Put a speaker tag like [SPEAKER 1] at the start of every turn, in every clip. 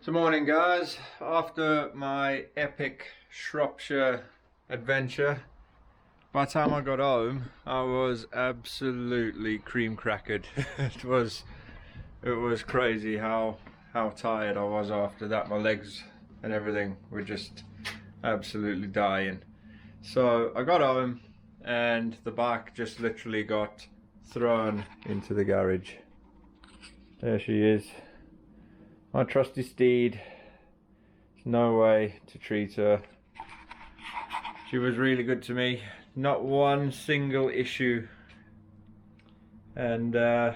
[SPEAKER 1] So morning guys, after my epic Shropshire adventure, by the time I got home I was absolutely cream crackered. it was crazy how tired I was after that. My legs and everything were just absolutely dying. So I got home and the bike just literally got thrown into the garage. There she is. My trusty steed. There's no way to treat her. She was really good to me. Not one single issue. And I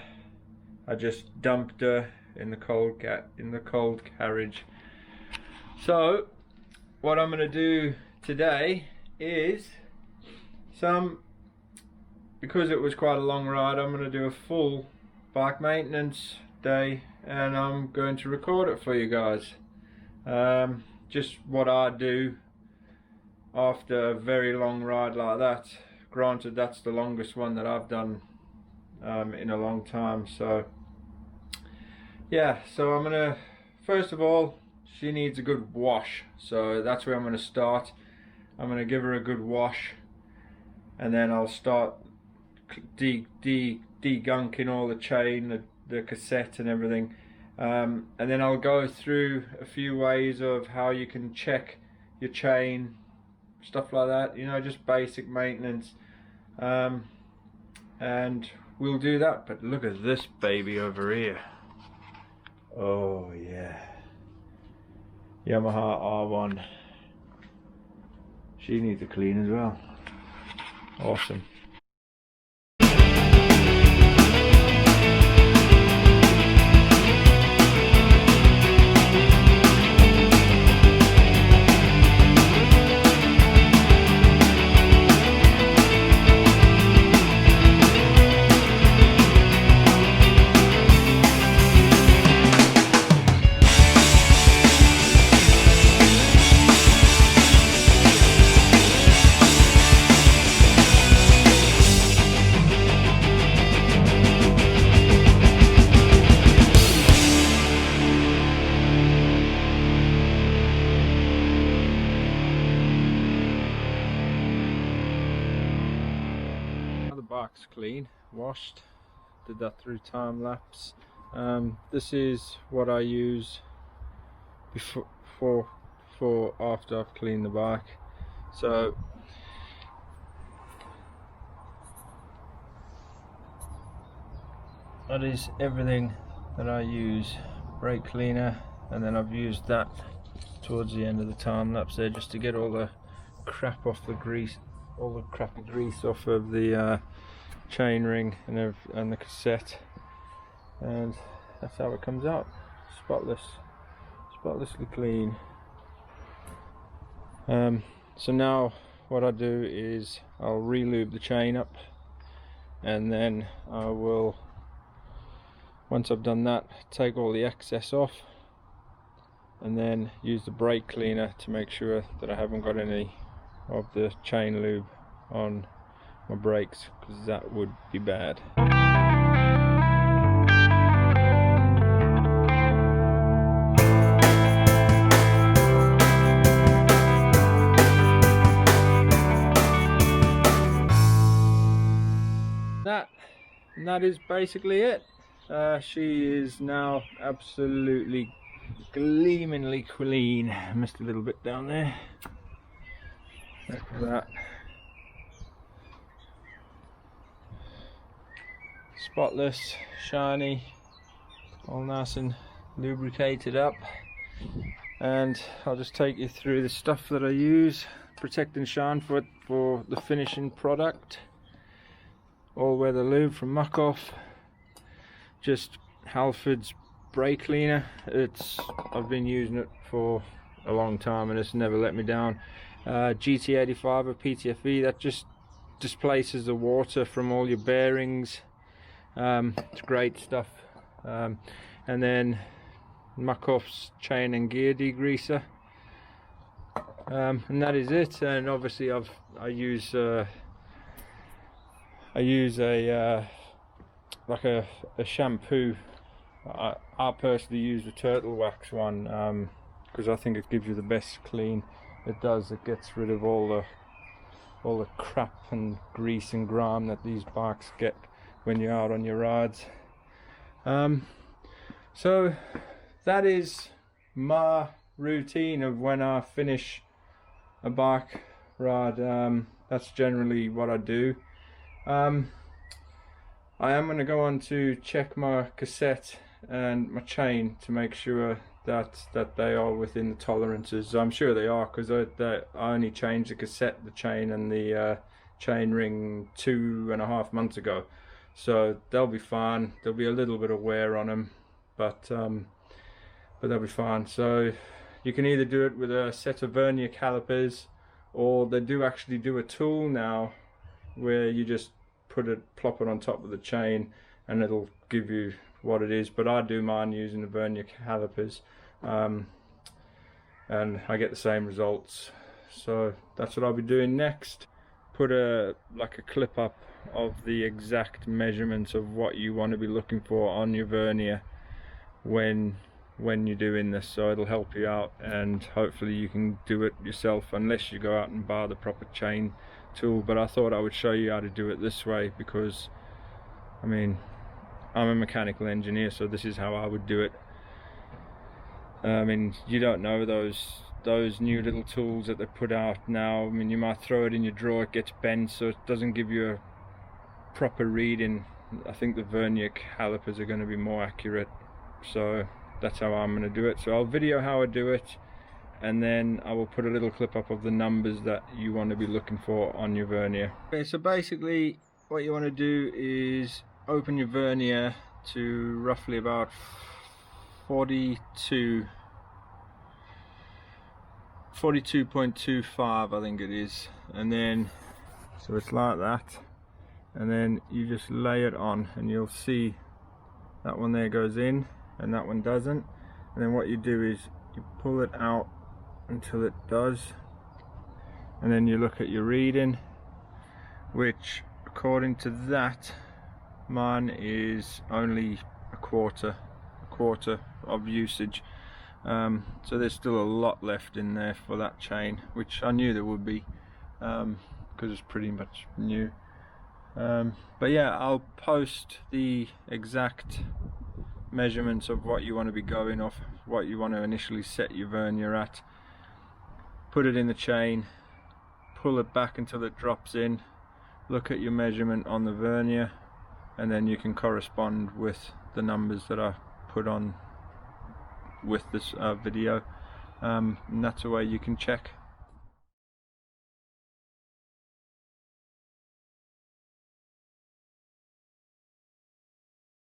[SPEAKER 1] just dumped her in the cold carriage. So what I'm gonna do today is because it was quite a long ride, I'm gonna do a full bike maintenance day and I'm going to record it for you guys. Just what I do after a very long ride like that. Granted, that's the longest one that I've done in a long time. So yeah, so I'm gonna, first of all, she needs a good wash, so that's where I'm gonna start. I'm gonna give her a good wash and then I'll start degunking all the chain, the cassette and everything, and then I'll go through a few ways of how you can check your chain, stuff like that, you know, just basic maintenance, and we'll do that. But look at this baby over here. Oh yeah, Yamaha R1. She needs a clean as well. Awesome. Bike's clean, washed, did that through time lapse. This is what I use before after I've cleaned the bike. So that is everything that I use. Brake cleaner, and then I've used that towards the end of the time lapse there just to get all the crap off the grease, all the crappy grease off of the chain ring and the cassette, and that's how it comes out, spotlessly clean. So now what I do is I'll re-lube the chain up, and then I will, once I've done that, take all the excess off and then use the brake cleaner to make sure that I haven't got any of the chain lube on my brakes, because that would be bad. That is basically it. She is now absolutely gleamingly clean. I missed a little bit down there. Look at that. Spotless, shiny, all nice and lubricated up. And I'll just take you through the stuff that I use. Protect and shine for the finishing product. All weather lube from Muck Off. Just Halford's brake cleaner. I've been using it for a long time and it's never let me down. GT85 of PTFE, that just displaces the water from all your bearings. It's great stuff. And then Muck Off's chain and gear degreaser, and that is it. And obviously I use a like a shampoo I personally use the turtle wax one because I think it gives you the best clean. It does. It gets rid of all the crap and grease and grime that these bikes get when you're out on your rides. So that is my routine of when I finish a bike ride. That's generally what I do. I am going to go on to check my cassette and my chain to make sure that they are within the tolerances. I'm sure they are, because I only changed the cassette, the chain and the chain ring 2.5 months ago, so they'll be fine. There'll be a little bit of wear on them, but they'll be fine. So you can either do it with a set of Vernier calipers, or they do actually do a tool now where you just plop it on top of the chain and it'll give you what it is. But I do mine using the Vernier calipers, and I get the same results. So that's what I'll be doing next. Put a clip up of the exact measurements of what you want to be looking for on your Vernier when you're doing this, so it'll help you out, and hopefully you can do it yourself unless you go out and buy the proper chain tool. But I thought I would show you how to do it this way, because I mean, I'm a mechanical engineer, so this is how I would do it. I mean, you don't know those new little tools that they put out now. I mean, you might throw it in your drawer, it gets bent, so it doesn't give you a proper reading. I think the Vernier calipers are going to be more accurate, so that's how I'm going to do it. So I'll video how I do it, and then I will put a little clip up of the numbers that you want to be looking for on your Vernier. Okay, so basically what you want to do is open your Vernier to roughly about 42.25, I think it is, and then so it's like that, and then you just lay it on, and you'll see that one there goes in and that one doesn't. And then what you do is you pull it out until it does, and then you look at your reading, which according to that, mine is only a quarter of usage. So there's still a lot left in there for that chain, which I knew there would be, because it's pretty much new. But yeah, I'll post the exact measurements of what you want to be going off, what you want to initially set your Vernier at. Put it in the chain, pull it back until it drops in, look at your measurement on the Vernier, and then you can correspond with the numbers that I put on with this video, and that's a way you can check